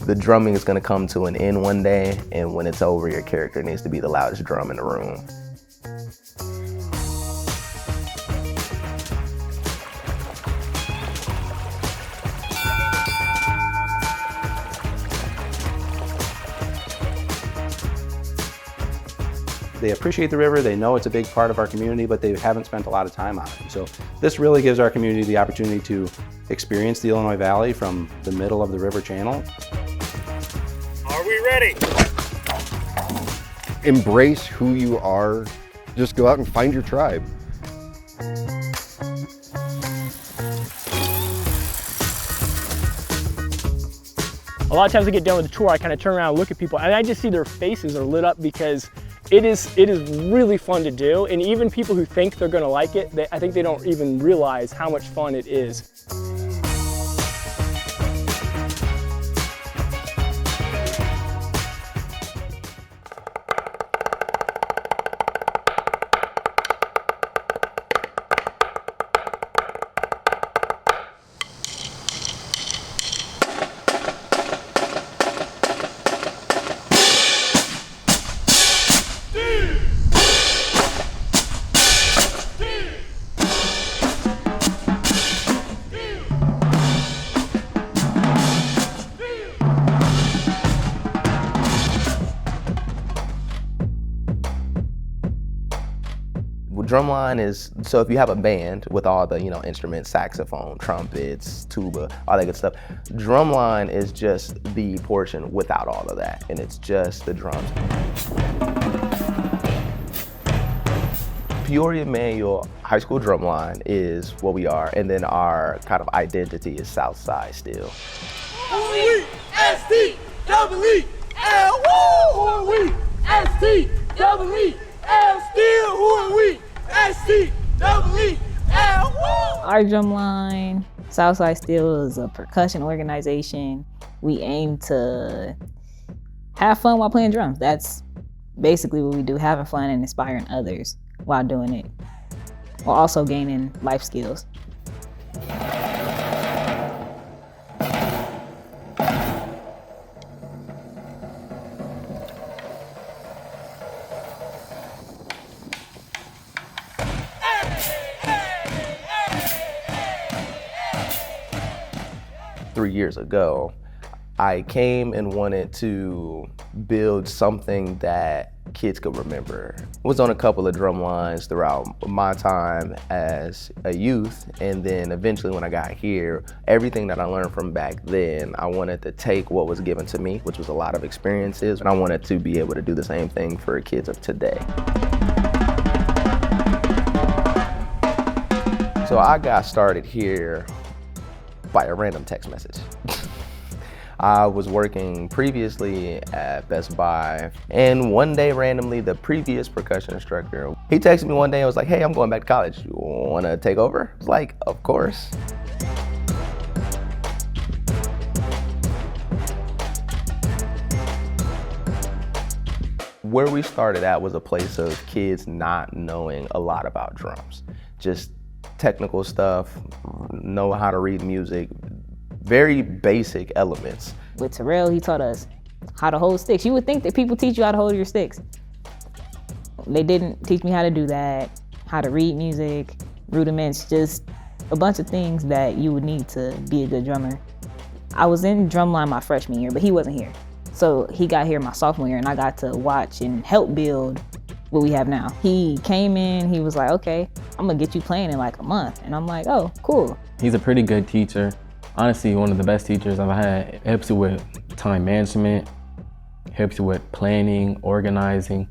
The drumming is going to come to an end one day, and when it's over, your character needs to be the loudest drum in the room. They appreciate the river, they know it's a big part of our community, but they haven't spent a lot of time on it. So this really gives our community the opportunity to experience the Illinois Valley from the middle of the river channel. Are we ready? Embrace who you are. Just go out and find your tribe. A lot of times I get done with the tour, I kind of turn around and look at people and I just see their faces are lit up because it is really fun to do. And even people who think they're gonna like it, I think they don't even realize how much fun it is. Drumline is, so if you have a band with all the, instruments, saxophone, trumpets, tuba, all that good stuff, drumline is just the portion without all of that, and it's just the drums. Peoria Manual High School Drumline is what we are, and then our kind of identity is Southside still. O-E-S-T-E-E-L, woo! O-E-S-T-E-E-L, still, who are we? S-T-E-E-L, woo! Our drumline, Southside Steel, is a percussion organization. We aim to have fun while playing drums. That's basically what we do, having fun and inspiring others while doing it, while also gaining life skills. 3 years ago, I came and wanted to build something that kids could remember. I was on a couple of drum lines throughout my time as a youth, and then eventually when I got here, everything that I learned from back then, I wanted to take what was given to me, which was a lot of experiences, and I wanted to be able to do the same thing for kids of today. So I got started here by a random text message. I was working previously at Best Buy, and one day randomly, the previous percussion instructor, he texted me one day and was like, "Hey, I'm going back to college. You wanna take over?" I was like, "Of course." Where we started at was a place of kids not knowing a lot about drums. Just technical stuff, know how to read music, very basic elements. With Terrell, he taught us how to hold sticks. You would think that people teach you how to hold your sticks. They didn't teach me how to do that, how to read music, rudiments, just a bunch of things that you would need to be a good drummer. I was in drumline my freshman year, but he wasn't here. So he got here my sophomore year, and I got to watch and help build what we have now. He came in, he was like, "Okay, I'm gonna get you playing in like a month." And I'm like, "Oh, cool." He's a pretty good teacher. Honestly, one of the best teachers I've had. It helps you with time management, helps you with planning, organizing,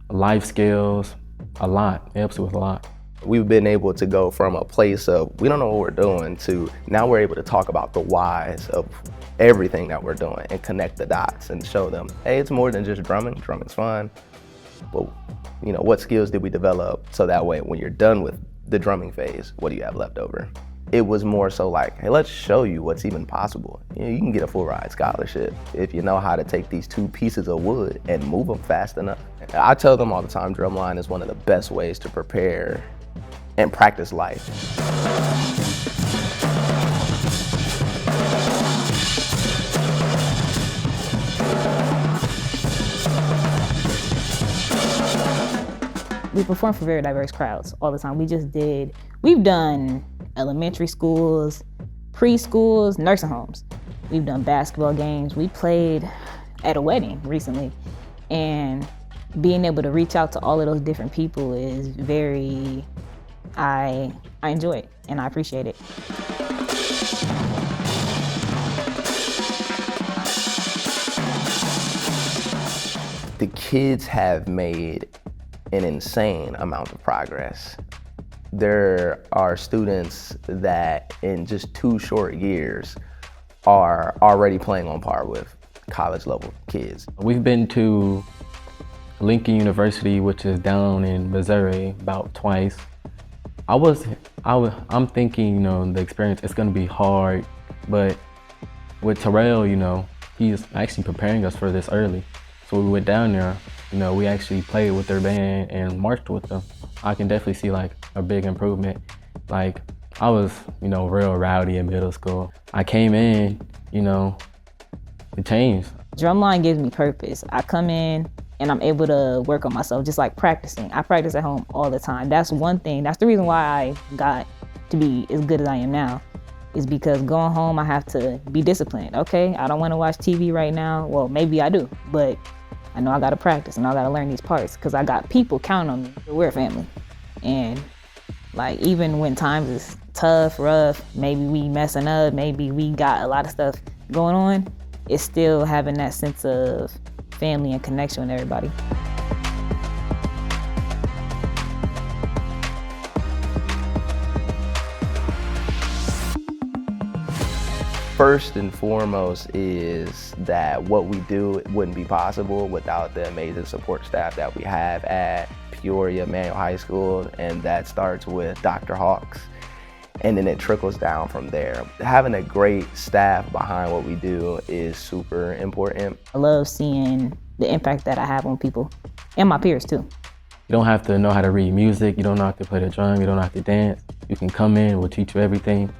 life skills, a lot. It helps you with a lot. We've been able to go from a place of, we don't know what we're doing, to now we're able to talk about the whys of everything that we're doing and connect the dots and show them, hey, it's more than just drumming. Drumming's fun, but what skills did we develop so that way when you're done with the drumming phase, what do you have left over? It was more so like, hey, let's show you what's even possible. You can get a full ride scholarship if you know how to take these 2 pieces of wood and move them fast enough. I tell them all the time, drumline is one of the best ways to prepare and practice life. We perform for very diverse crowds all the time. We've done elementary schools, preschools, nursing homes. We've done basketball games. We played at a wedding recently. And being able to reach out to all of those different people is I enjoy it and I appreciate it. The kids have made an insane amount of progress. There are students that in just 2 short years are already playing on par with college level kids. We've been to Lincoln University, which is down in Missouri, about twice. I'm thinking, the experience is gonna be hard, but with Terrell, he's actually preparing us for this early. So we went down there, we actually played with their band and marched with them. I can definitely see like a big improvement. Like I was, real rowdy in middle school. I came in, it changed. Drumline gives me purpose. I come in and I'm able to work on myself, just like practicing. I practice at home all the time. That's one thing. That's the reason why I got to be as good as I am now, is because going home, I have to be disciplined. Okay, I don't want to watch TV right now. Well, maybe I do, but I know I gotta practice and I gotta learn these parts because I got people counting on me. We're a family. And like, even when times is tough, rough, maybe we messing up, maybe we got a lot of stuff going on, it's still having that sense of family and connection with everybody. First and foremost is that what we do wouldn't be possible without the amazing support staff that we have at Peoria Manual High School, and that starts with Dr. Hawks, and then it trickles down from there. Having a great staff behind what we do is super important. I love seeing the impact that I have on people and my peers too. You don't have to know how to read music, you don't have to play the drum, you don't have to dance. You can come in, we'll teach you everything,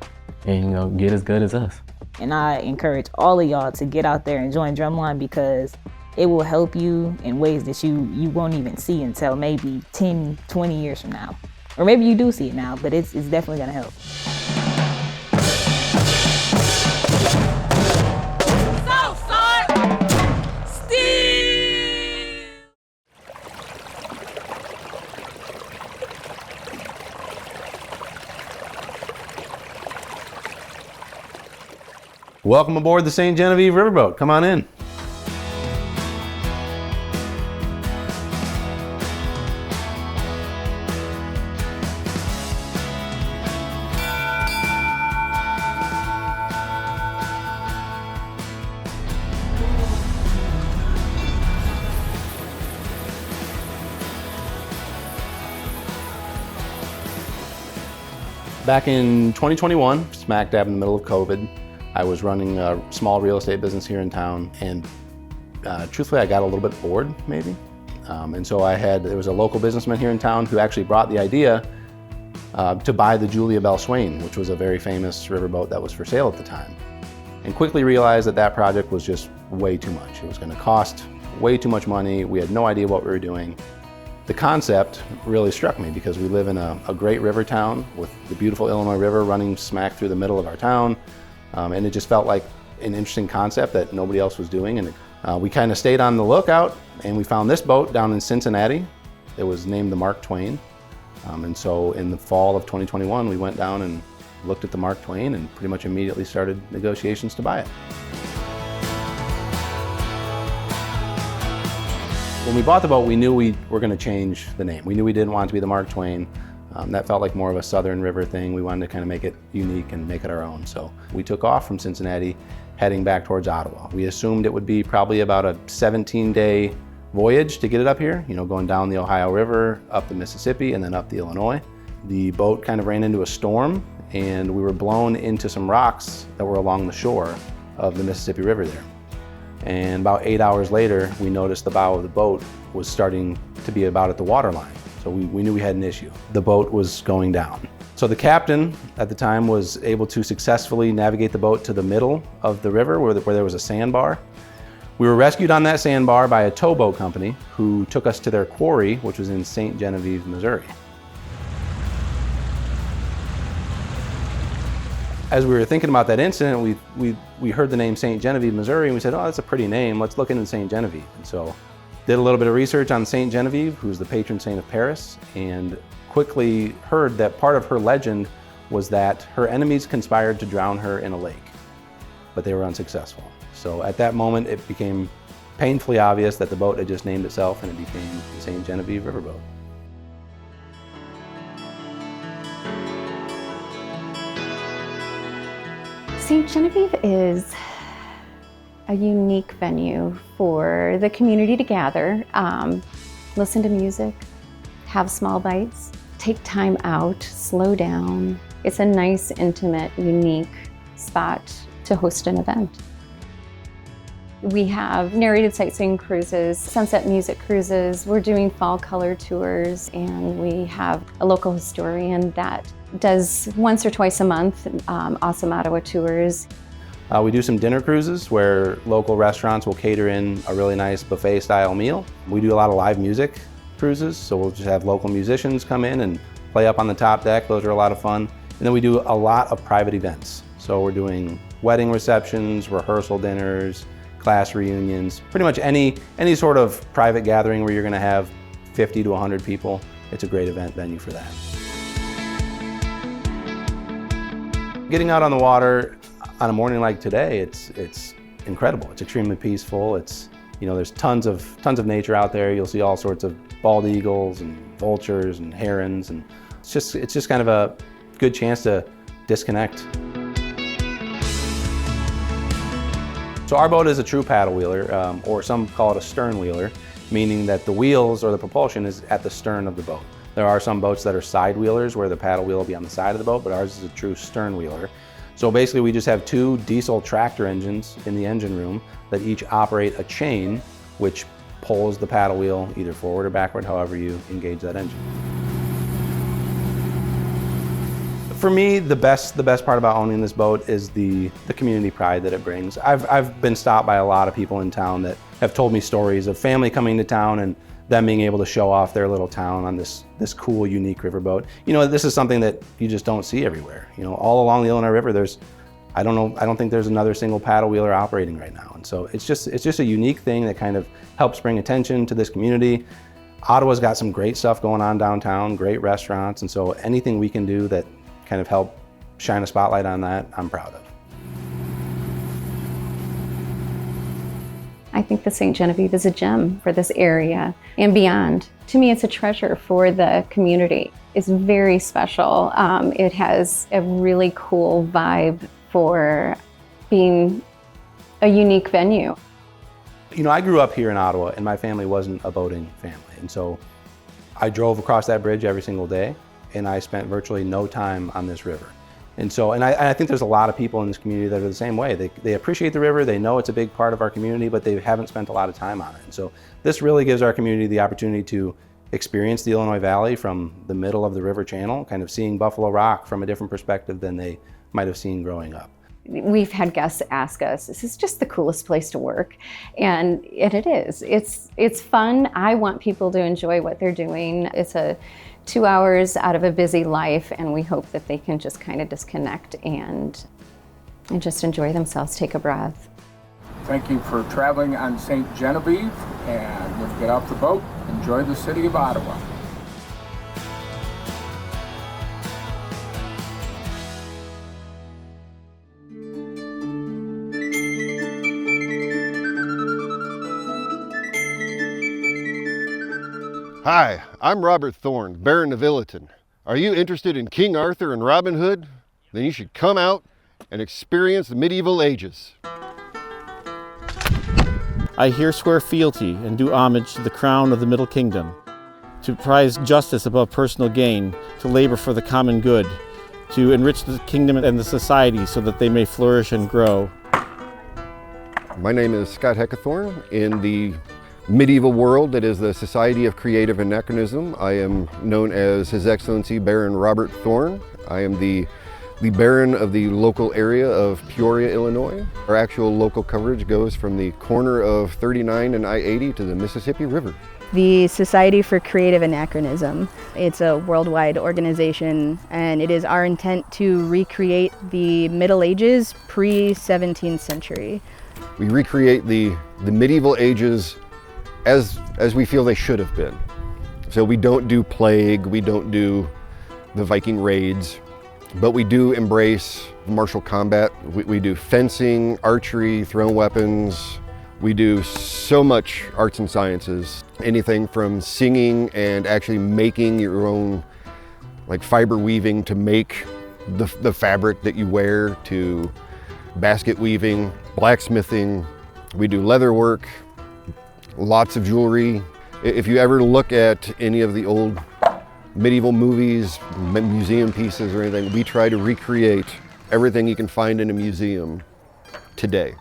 and get as good as us. And I encourage all of y'all to get out there and join Drumline because it will help you in ways that you won't even see until maybe 10, 20 years from now. Or maybe you do see it now, but it's definitely gonna help. Southside Steel! Welcome aboard the St. Genevieve Riverboat. Come on in. Back in 2021, smack dab in the middle of COVID, I was running a small real estate business here in town, and truthfully, I got a little bit bored, maybe. And so there was a local businessman here in town who actually brought the idea to buy the Julia Bell Swain, which was a very famous riverboat that was for sale at the time. And quickly realized that that project was just way too much. It was gonna cost way too much money. We had no idea what we were doing. The concept really struck me because we live in a great river town with the beautiful Illinois River running smack through the middle of our town. And it just felt like an interesting concept that nobody else was doing. And we kind of stayed on the lookout, and we found this boat down in Cincinnati. It was named the Mark Twain. And so in the fall of 2021, we went down and looked at the Mark Twain and pretty much immediately started negotiations to buy it. When we bought the boat, we knew we were going to change the name. We knew we didn't want it to be the Mark Twain. That felt like more of a Southern River thing. We wanted to kind of make it unique and make it our own. So we took off from Cincinnati, heading back towards Ottawa. We assumed it would be probably about a 17-day voyage to get it up here, going down the Ohio River, up the Mississippi, and then up the Illinois. The boat kind of ran into a storm and we were blown into some rocks that were along the shore of the Mississippi River there. And about 8 hours later, we noticed the bow of the boat was starting to be about at the waterline. So we knew we had an issue. The boat was going down. So the captain at the time was able to successfully navigate the boat to the middle of the river where there was a sandbar. We were rescued on that sandbar by a towboat company who took us to their quarry, which was in St. Genevieve, Missouri. As we were thinking about that incident, we heard the name St. Genevieve, Missouri, and we said, oh, that's a pretty name. Let's look into St. Genevieve. And so did a little bit of research on St. Genevieve, who's the patron saint of Paris, and quickly heard that part of her legend was that her enemies conspired to drown her in a lake, but they were unsuccessful. So at that moment, it became painfully obvious that the boat had just named itself, and it became the St. Genevieve Riverboat. St. Genevieve is a unique venue for the community to gather, listen to music, have small bites, take time out, slow down. It's a nice, intimate, unique spot to host an event. We have narrated sightseeing cruises, sunset music cruises, we're doing fall color tours, and we have a local historian that does once or twice a month Awesome Ottawa tours. We do some dinner cruises where local restaurants will cater in a really nice buffet style meal. We do a lot of live music cruises, so we'll just have local musicians come in and play up on the top deck. Those are a lot of fun. And then we do a lot of private events. So we're doing wedding receptions, rehearsal dinners, class reunions, pretty much any sort of private gathering where you're gonna have 50 to 100 people. It's a great event venue for that. Getting out on the water on a morning like today, it's incredible. It's extremely peaceful. There's tons of nature out there. You'll see all sorts of bald eagles and vultures and herons, and it's just kind of a good chance to disconnect. So our boat is a true paddle wheeler, or some call it a stern wheeler, meaning that the wheels or the propulsion is at the stern of the boat. There are some boats that are side wheelers where the paddle wheel will be on the side of the boat, but ours is a true stern wheeler. So basically we just have 2 diesel tractor engines in the engine room that each operate a chain which pulls the paddle wheel either forward or backward, however you engage that engine. For me, the best part about owning this boat is the community pride that it brings. I've been stopped by a lot of people in town that have told me stories of family coming to town and them being able to show off their little town on this cool, unique riverboat. This is something that you just don't see everywhere. All along the Illinois River, I don't think there's another single paddle wheeler operating right now. And so it's just a unique thing that kind of helps bring attention to this community. Ottawa's got some great stuff going on downtown, great restaurants, and so anything we can do that kind of help shine a spotlight on that, I'm proud of. I think the St. Genevieve is a gem for this area and beyond. To me, it's a treasure for the community. It's very special. It has a really cool vibe for being a unique venue. I grew up here in Ottawa and my family wasn't a boating family. And so I drove across that bridge every single day and I spent virtually no time on this river. And I think there's a lot of people in this community that are the same way. They appreciate the river, they know it's a big part of our community, but they haven't spent a lot of time on it. And so this really gives our community the opportunity to experience the Illinois Valley from the middle of the river channel, kind of seeing Buffalo Rock from a different perspective than they might have seen growing up. We've had guests ask us, this is just the coolest place to work. And it is. It's fun. I want people to enjoy what they're doing. It's 2 hours out of a busy life, and we hope that they can just kind of disconnect and just enjoy themselves, take a breath. Thank you for traveling on St. Genevieve, and when you get off the boat, enjoy the city of Ottawa. Hi, I'm Robert Thorne, Baron of Illiton. Are you interested in King Arthur and Robin Hood? Then you should come out and experience the medieval ages. I here swear fealty and do homage to the crown of the Middle Kingdom, to prize justice above personal gain, to labor for the common good, to enrich the kingdom and the society so that they may flourish and grow. My name is Scott Heckathorn. In the medieval world that is the Society of Creative Anachronism, I am known as His Excellency Baron Robert Thorn. I am the Baron of the local area of Peoria, Illinois. Our actual local coverage goes from the corner of 39 and I-80 to the Mississippi River. The Society for Creative Anachronism. It's a worldwide organization, and it is our intent to recreate the Middle Ages pre-17th century. We recreate the medieval ages as we feel they should have been. So we don't do plague, we don't do the Viking raids, but we do embrace martial combat. We do fencing, archery, thrown weapons. We do so much arts and sciences, anything from singing and actually making your own like fiber weaving to make the fabric that you wear, to basket weaving, blacksmithing. We do leather work, lots of jewelry. If you ever look at any of the old medieval movies, museum pieces or anything, we try to recreate everything you can find in a museum today.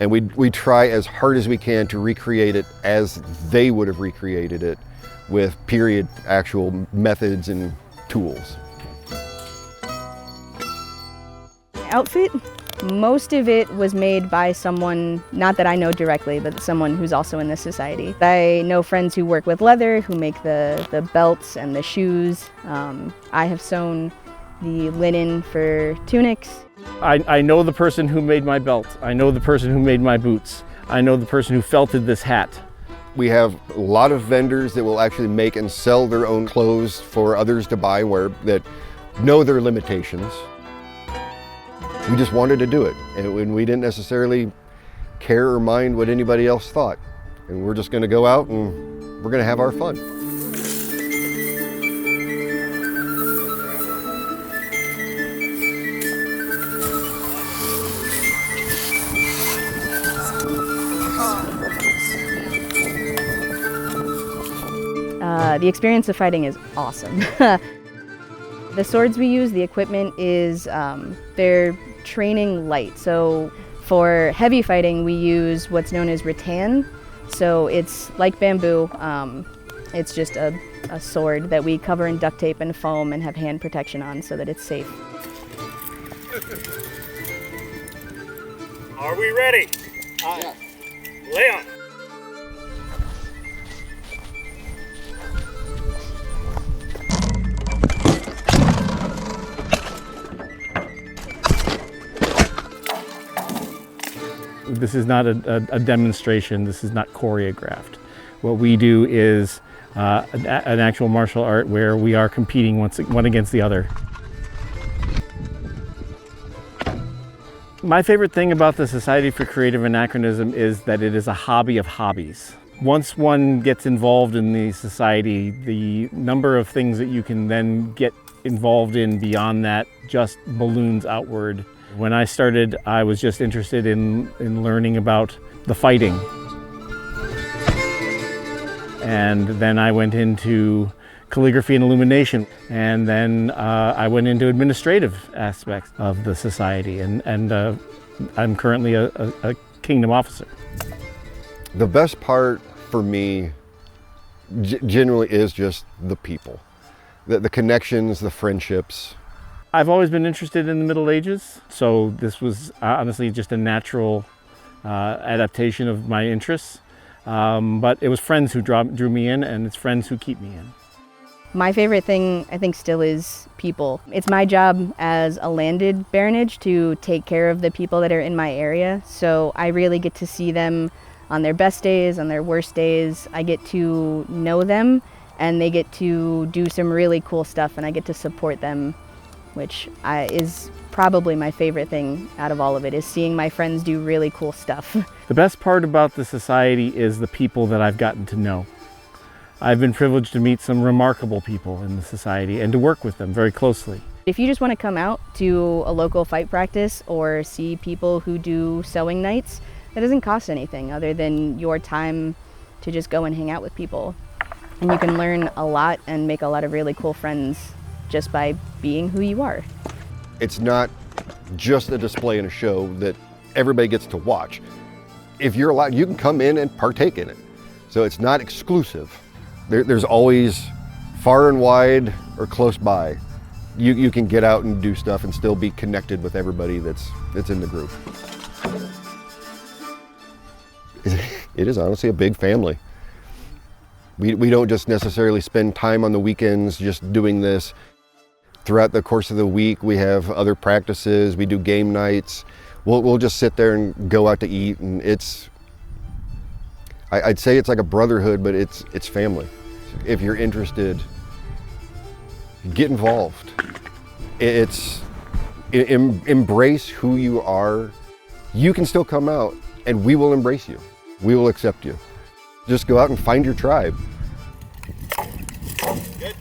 And we try as hard as we can to recreate it as they would have recreated it, with period actual methods and tools. Outfit, most of it was made by someone, not that I know directly, but someone who's also in this society. I know friends who work with leather, who make the belts and the shoes. I have sewn the linen for tunics. I know the person who made my belt. I know the person who made my boots. I know the person who felted this hat. We have a lot of vendors that will actually make and sell their own clothes for others to buy, that know their limitations. We just wanted to do it, and we didn't necessarily care or mind what anybody else thought. And we're just going to go out and we're going to have our fun. The experience of fighting is awesome. The swords we use, the equipment is, they're training light. So for heavy fighting, we use what's known as rattan. So it's like bamboo. It's just a sword that we cover in duct tape and foam and have hand protection on so that it's safe. Are we ready? Aye. Leon. This is not a demonstration. This is not choreographed. What we do is an actual martial art where we are competing one against the other. My favorite thing about the Society for Creative Anachronism is that it is a hobby of hobbies. Once one gets involved in the society, the number of things that you can then get involved in beyond that just balloons outward. When I started, I was just interested in learning about the fighting. And then I went into calligraphy and illumination. And then I went into administrative aspects of the society. And I'm currently a kingdom officer. The best part for me generally is just the people. The connections, the friendships. I've always been interested in the Middle Ages, so this was honestly just a natural adaptation of my interests. But it was friends who drew me in, and it's friends who keep me in. My favorite thing, I think, still is people. It's my job as a landed baronage to take care of the people that are in my area, so I really get to see them on their best days, on their worst days. I get to know them, and they get to do some really cool stuff, and I get to support them, which is probably my favorite thing out of all of it, is seeing my friends do really cool stuff. The best part about the society is the people that I've gotten to know. I've been privileged to meet some remarkable people in the society and to work with them very closely. If you just want to come out to a local fight practice or see people who do sewing nights, that doesn't cost anything other than your time to just go and hang out with people. And you can learn a lot and make a lot of really cool friends just by being who you are. It's not just a display and a show that everybody gets to watch. If you're allowed, you can come in and partake in it. So it's not exclusive. There's always far and wide or close by. You can get out and do stuff and still be connected with everybody that's in the group. It is honestly a big family. We don't just necessarily spend time on the weekends just doing this. Throughout the course of the week, we have other practices, we do game nights. We'll just sit there and go out to eat, and I'd say it's like a brotherhood, but it's family. If you're interested, get involved. Embrace who you are. You can still come out and we will embrace you. We will accept you. Just go out and find your tribe. Good.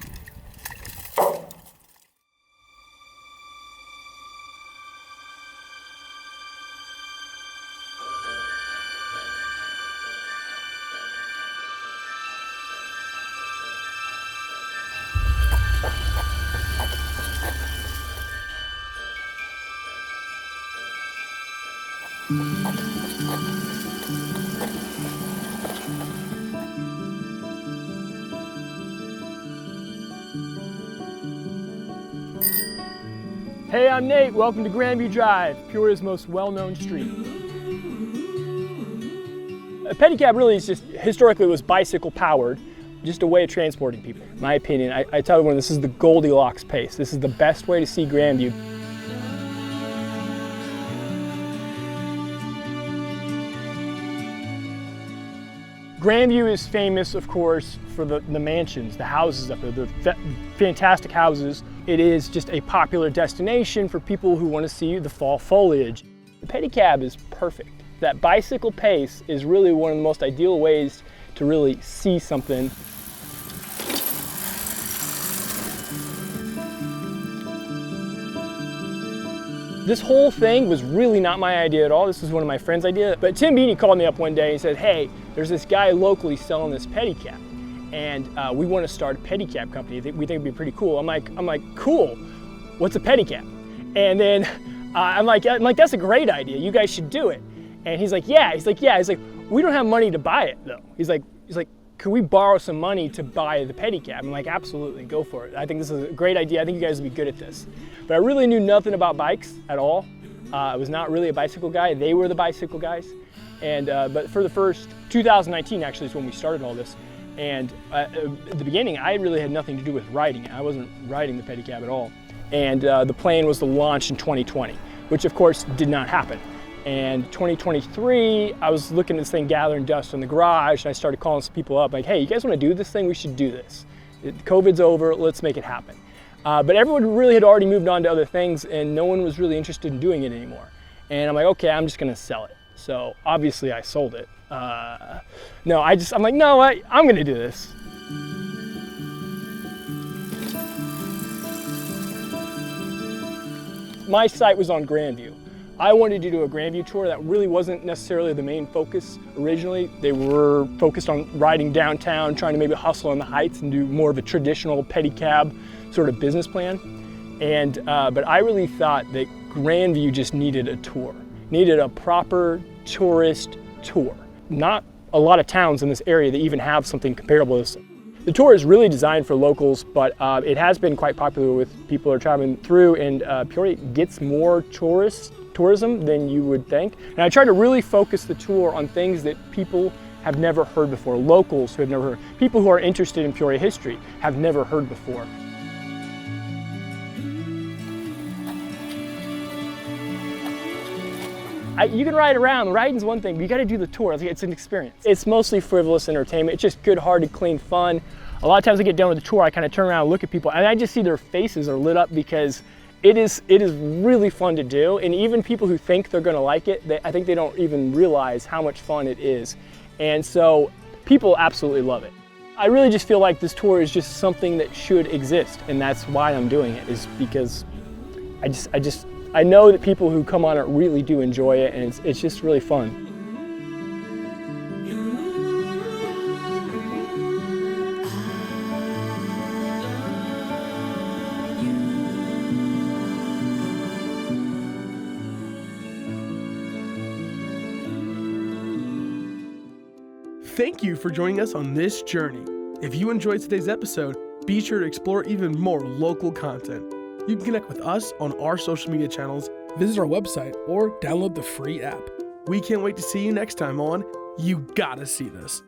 Hey, I'm Nate. Welcome to Grandview Drive, Peoria's most well-known street. A pedicab really is just, historically was bicycle powered, just a way of transporting people. In my opinion, I tell everyone this is the Goldilocks pace. This is the best way to see Grandview. Grandview is famous, of course, for the mansions, the houses up there, the fantastic houses. It is just a popular destination for people who want to see the fall foliage. The pedicab is perfect. That bicycle pace is really one of the most ideal ways to really see something. This whole thing was really not my idea at all. This was one of my friend's idea. But Tim Beattie called me up one day and said, hey, there's this guy locally selling this pedicab, and we want to start a pedicab company. We think it'd be pretty cool. I'm like, cool. What's a pedicab? And then I'm like, that's a great idea. You guys should do it. And he's like, yeah. He's like, we don't have money to buy it though. He's like, could we borrow some money to buy the pedicab? I'm like, absolutely, go for it. I think this is a great idea. I think you guys would be good at this. But I really knew nothing about bikes at all. I was not really a bicycle guy. They were the bicycle guys. And but for the first 2019 actually is when we started all this. And at the beginning, I really had nothing to do with riding it. I wasn't riding the pedicab at all. And the plan was to launch in 2020, which of course did not happen. And 2023, I was looking at this thing gathering dust in the garage, and I started calling some people up like, hey, you guys want to do this thing? We should do this. COVID's over, let's make it happen. But everyone really had already moved on to other things, and no one was really interested in doing it anymore. And I'm like, okay, I'm just gonna sell it. So obviously I sold it. I'm like, no, I'm gonna do this. My site was on Grandview. I wanted to do a Grandview tour. That really wasn't necessarily the main focus originally. They were focused on riding downtown, trying to maybe hustle on the heights and do more of a traditional pedicab sort of business plan. And but I really thought that Grandview just needed a tour, needed a proper tourist tour. Not a lot of towns in this area that even have something comparable to this. The tour is really designed for locals, but it has been quite popular with people who are traveling through, and Peoria gets more tourism than you would think. And I try to really focus the tour on things that people have never heard before, locals who have never heard, people who are interested in Peoria history have never heard before. You can ride around, riding's one thing, but you gotta do the tour. It's an experience. It's mostly frivolous entertainment. It's just good-hearted, clean fun. A lot of times I get done with the tour, I kind of turn around and look at people, and I just see their faces are lit up because it is really fun to do. And even people who think they're gonna like it, I think they don't even realize how much fun it is. And so people absolutely love it. I really just feel like this tour is just something that should exist, and that's why I'm doing it, is because I know that people who come on it really do enjoy it, and it's just really fun. Thank you for joining us on this journey. If you enjoyed today's episode, be sure to explore even more local content. You can connect with us on our social media channels, visit our website, or download the free app. We can't wait to see you next time on You Gotta See This.